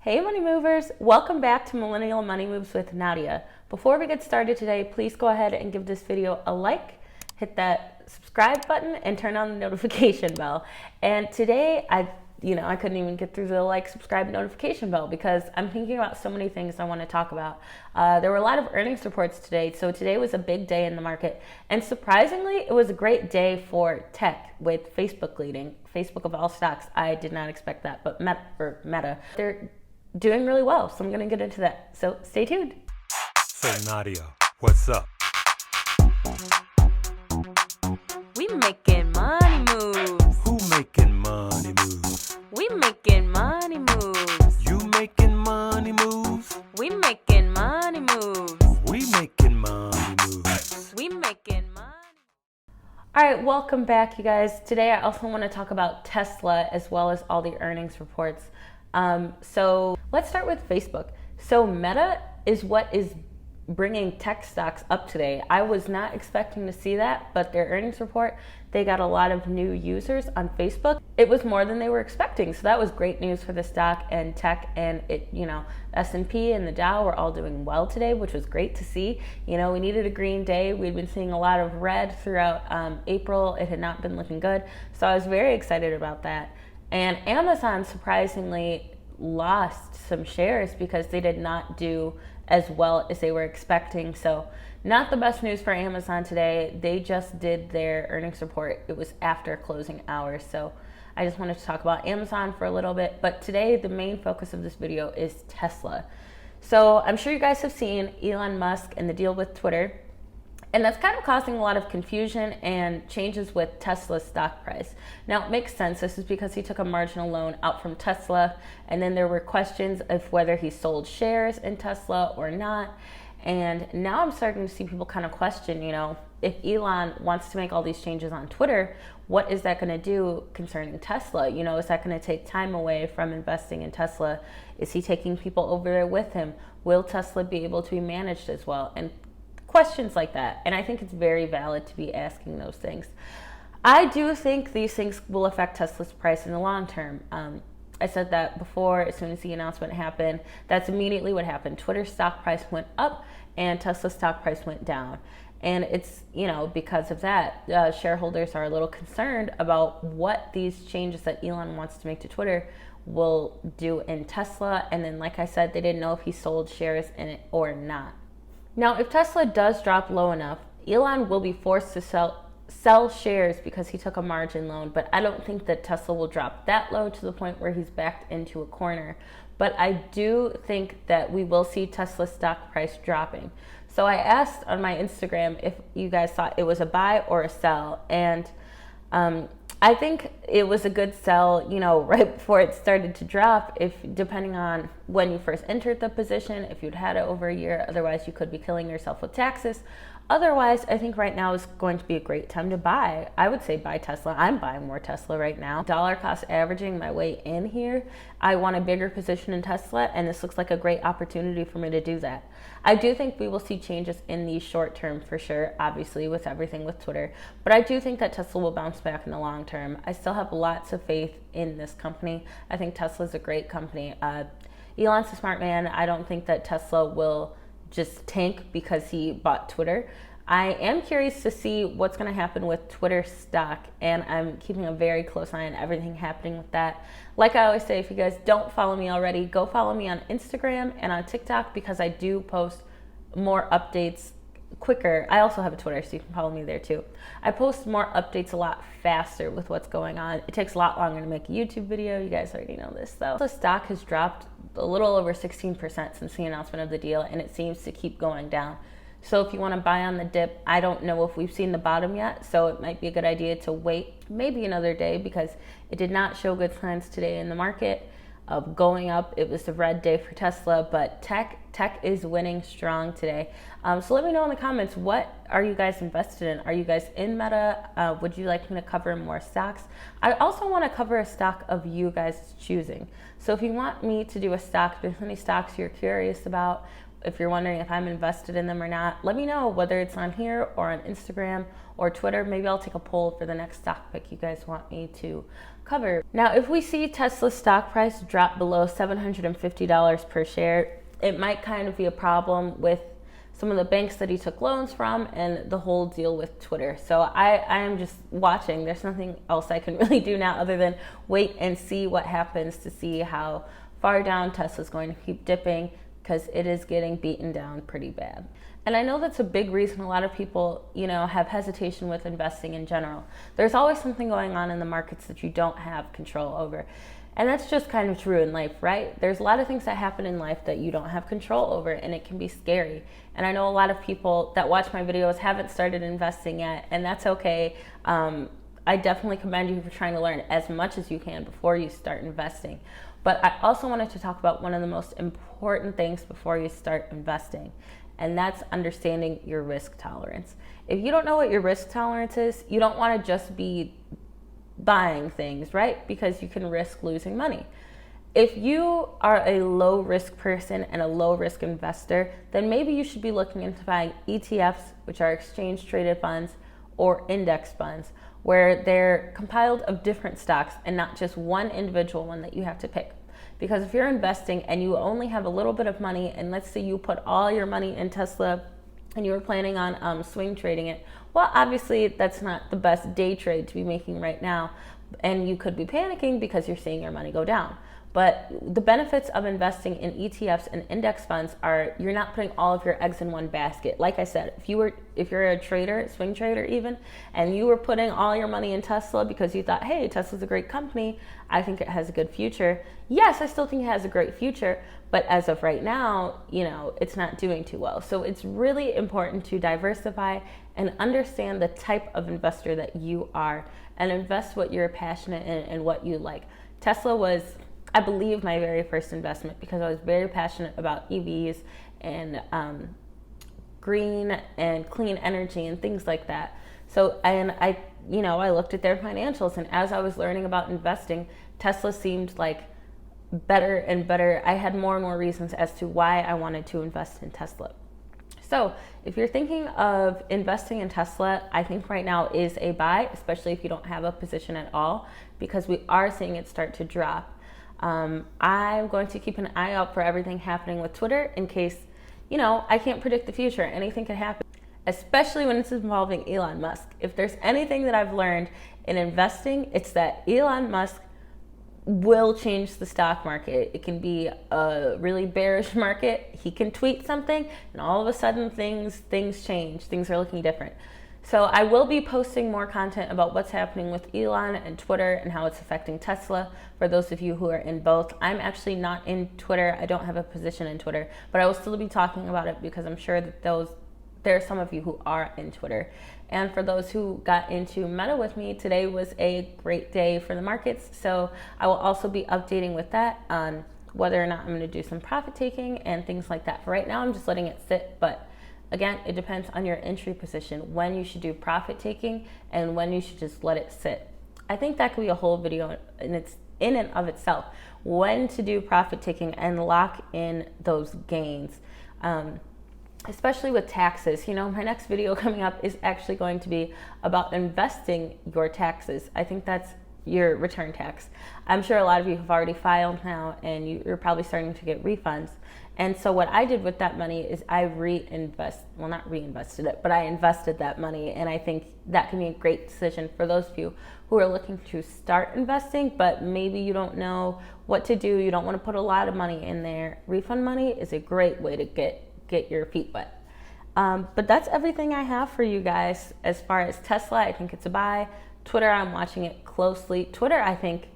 Hey Money Movers, welcome back to Millennial Money Moves with Nadia. Before we get started today, please go ahead and give this video a like, hit that subscribe button, and turn on the notification bell. And today, I couldn't even get through the like, subscribe, notification bell because I'm thinking about so many things I want to talk about. There were a lot of earnings reports today, so today was a big day in the market. And surprisingly, it was a great day for tech with Facebook leading. Facebook of all stocks, I did not expect that, but Meta, they're doing really well, so I'm going to get into that. So stay tuned. So Nadia, what's up? We making money moves. Who making money moves? We making money moves. You making money moves? We making money moves. We making money moves. We making money. All right, welcome back, you guys. Today I also want to talk about Tesla as well as all the earnings reports. So let's start with Facebook. So Meta is what is bringing tech stocks up today. I was not expecting to see that, but their earnings report, they got a lot of new users on Facebook. It was more than they were expecting. So that was great news for the stock and tech, and S&P and the Dow were all doing well today, which was great to see. We needed a green day. We'd been seeing a lot of red throughout April. It had not been looking good. So I was very excited about that. And Amazon surprisingly lost some shares because they did not do as well as they were expecting. So not the best news for Amazon today. They just did their earnings report. It was after closing hours. So I just wanted to talk about Amazon for a little bit. But today, the main focus of this video is Tesla. So I'm sure you guys have seen Elon Musk and the deal with Twitter. And that's kind of causing a lot of confusion and changes with Tesla's stock price. Now, it makes sense. This is because he took a marginal loan out from Tesla, and then there were questions of whether he sold shares in Tesla or not. And now I'm starting to see people kind of question, if Elon wants to make all these changes on Twitter, what is that going to do concerning Tesla? Is that going to take time away from investing in Tesla? Is he taking people over there with him? Will Tesla be able to be managed as well? And questions like that. And I think it's very valid to be asking those things. I do think these things will affect Tesla's price in the long term. I said that before. As soon as the announcement happened, that's immediately what happened. Twitter's stock price went up and Tesla's stock price went down. And it's, because of that, shareholders are a little concerned about what these changes that Elon wants to make to Twitter will do in Tesla. And then, like I said, they didn't know if he sold shares in it or not. Now, if Tesla does drop low enough, Elon will be forced to sell shares because he took a margin loan, but I don't think that Tesla will drop that low to the point where he's backed into a corner. But I do think that we will see Tesla's stock price dropping. So I asked on my Instagram if you guys thought it was a buy or a sell, and I think it was a good sell, right before it started to drop, depending on when you first entered the position, if you'd had it over a year. Otherwise, you could be killing yourself with taxes. Otherwise, I think right now is going to be a great time to buy. I would say buy Tesla. I'm buying more Tesla right now. Dollar cost averaging my way in here. I want a bigger position in Tesla, and this looks like a great opportunity for me to do that. I do think we will see changes in the short term for sure, obviously with everything with Twitter, but I do think that Tesla will bounce back in the long term. I still have lots of faith in this company. I think Tesla's a great company. Elon's a smart man. I don't think that Tesla will just tank because he bought Twitter. I am curious to see what's going to happen with Twitter stock, and I'm keeping a very close eye on everything happening with that. Like I always say, if you guys don't follow me already, go follow me on Instagram and on TikTok because I do post more updates quicker. I also have a Twitter, so you can follow me there too. I post more updates a lot faster with what's going on. It takes a lot longer to make a YouTube video. You guys already know this though. The stock has dropped a little over 16% since the announcement of the deal, and it seems to keep going down. So if you want to buy on the dip, I don't know if we've seen the bottom yet, so it might be a good idea to wait maybe another day because it did not show good signs today in the market of going up. It was a red day for Tesla, but tech is winning strong today. So let me know in the comments, what are you guys invested in? Are you guys in Meta? Would you like me to cover more stocks? I also want to cover a stock of you guys choosing. So if you want me to do a stock, if there's any stocks you're curious about, if you're wondering if I'm invested in them or not, let me know, whether it's on here or on Instagram or Twitter. Maybe I'll take a poll for the next stock pick you guys want me to cover. Now, if we see Tesla's stock price drop below $750 per share, it might kind of be a problem with some of the banks that he took loans from and the whole deal with Twitter. So I am just watching. There's nothing else I can really do now other than wait and see what happens to see how far down Tesla's going to keep dipping, because it is getting beaten down pretty bad. And I know that's a big reason a lot of people, have hesitation with investing in general. There's always something going on in the markets that you don't have control over. And that's just kind of true in life, right? There's a lot of things that happen in life that you don't have control over, and it can be scary. And I know a lot of people that watch my videos haven't started investing yet, and that's okay. I definitely commend you for trying to learn as much as you can before you start investing. But I also wanted to talk about one of the most important things before you start investing, and that's understanding your risk tolerance. If you don't know what your risk tolerance is, you don't want to just be buying things, right? Because you can risk losing money. If you are a low risk person and a low risk investor, then maybe you should be looking into buying ETFs, which are exchange traded funds, or index funds, where they're compiled of different stocks and not just one individual one that you have to pick. Because if you're investing and you only have a little bit of money, and let's say you put all your money in Tesla and you were planning on swing trading it, well, obviously that's not the best day trade to be making right now, and you could be panicking because you're seeing your money go down. But the benefits of investing in ETFs and index funds are you're not putting all of your eggs in one basket. Like I said, if you're a trader, swing trader even, and you were putting all your money in Tesla because you thought, hey, Tesla's a great company, I think it has a good future. Yes, I still think it has a great future, but as of right now, it's not doing too well. So it's really important to diversify and understand the type of investor that you are, and invest what you're passionate in and what you like. Tesla was, I believe, my very first investment because I was very passionate about EVs and green and clean energy and things like that. So, and I looked at their financials, and as I was learning about investing, Tesla seemed like better and better. I had more and more reasons as to why I wanted to invest in Tesla. So if you're thinking of investing in Tesla, I think right now is a buy, especially if you don't have a position at all, because we are seeing it start to drop. I'm going to keep an eye out for everything happening with Twitter in case, I can't predict the future. Anything could happen, especially when it's involving Elon Musk. If there's anything that I've learned in investing, it's that Elon Musk will change the stock market. It can be a really bearish market. He can tweet something and all of a sudden things change. Things are looking different. So I will be posting more content about what's happening with Elon and Twitter and how it's affecting Tesla for those of you who are in both. I'm actually not in Twitter. I don't have a position in Twitter, but I will still be talking about it because I'm sure that there are some of you who are in Twitter. And for those who got into Meta with me, today was a great day for the markets. So I will also be updating with that on whether or not I'm going to do some profit taking and things like that. For right now, I'm just letting it sit. But again, it depends on your entry position, when you should do profit taking and when you should just let it sit. I think that could be a whole video in and of itself, when to do profit taking and lock in those gains. Especially with taxes. My next video coming up is actually going to be about investing your taxes. I think that's your return tax. I'm sure a lot of you have already filed now and you're probably starting to get refunds. And so what I did with that money is I not reinvested it, but I invested that money. And I think that can be a great decision for those of you who are looking to start investing, but maybe you don't know what to do. You don't want to put a lot of money in there. Refund money is a great way to get your feet wet. But that's everything I have for you guys. As far as Tesla, I think it's a buy. Twitter, I'm watching it closely. Twitter, I think,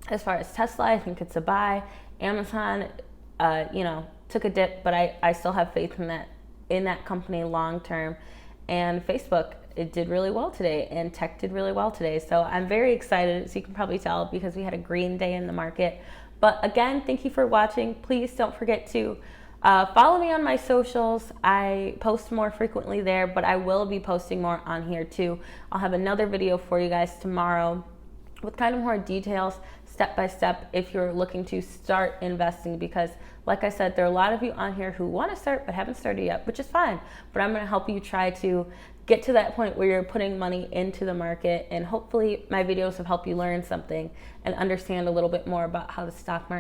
as far as Tesla, I think it's a buy. Amazon, took a dip, but I still have faith in that company long term. And Facebook, it did really well today, and tech did really well today. So I'm very excited, as you can probably tell, because we had a green day in the market. But again, thank you for watching. Please don't forget to follow me on my socials. I post more frequently there, but I will be posting more on here too. I'll have another video for you guys tomorrow with kind of more details, step by step, if you're looking to start investing, because like I said, there are a lot of you on here who want to start but haven't started yet, which is fine. But I'm going to help you try to get to that point where you're putting money into the market. And hopefully my videos have helped you learn something and understand a little bit more about how the stock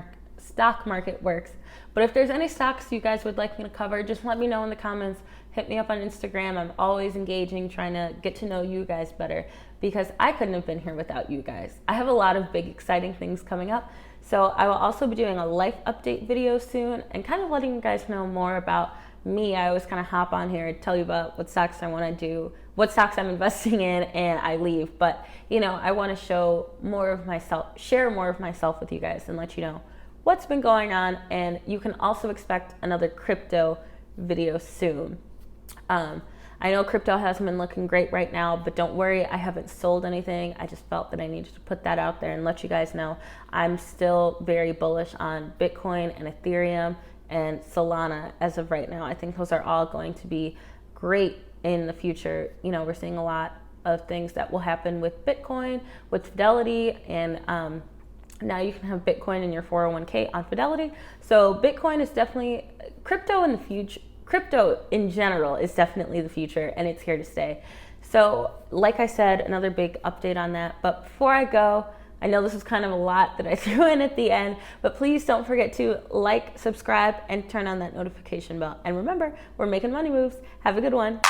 market works. But if there's any stocks you guys would like me to cover, just let me know in the comments. Hit me up on Instagram. I'm always engaging, trying to get to know you guys better, because I couldn't have been here without you guys. I have a lot of big, exciting things coming up. So I will also be doing a life update video soon and kind of letting you guys know more about me. I always kind of hop on here and tell you about what stocks I want to do, what stocks I'm investing in, and I leave. But, you know, I want to show more of myself, share more of myself with you guys and let you know what's been going on. And you can also expect another crypto video soon. I know crypto hasn't been looking great right now, but don't worry, I haven't sold anything. I just felt that I needed to put that out there and let you guys know I'm still very bullish on Bitcoin and Ethereum and Solana as of right now. I think those are all going to be great in the future. You know, we're seeing a lot of things that will happen with Bitcoin, with Fidelity, and now you can have Bitcoin in your 401k on Fidelity. So Bitcoin is definitely crypto in the future. Crypto in general is definitely the future, and it's here to stay. So like I said, another big update on that. But before I go, I know this was kind of a lot that I threw in at the end, but please don't forget to like, subscribe, and turn on that notification bell. And remember, we're making money moves. Have a good one.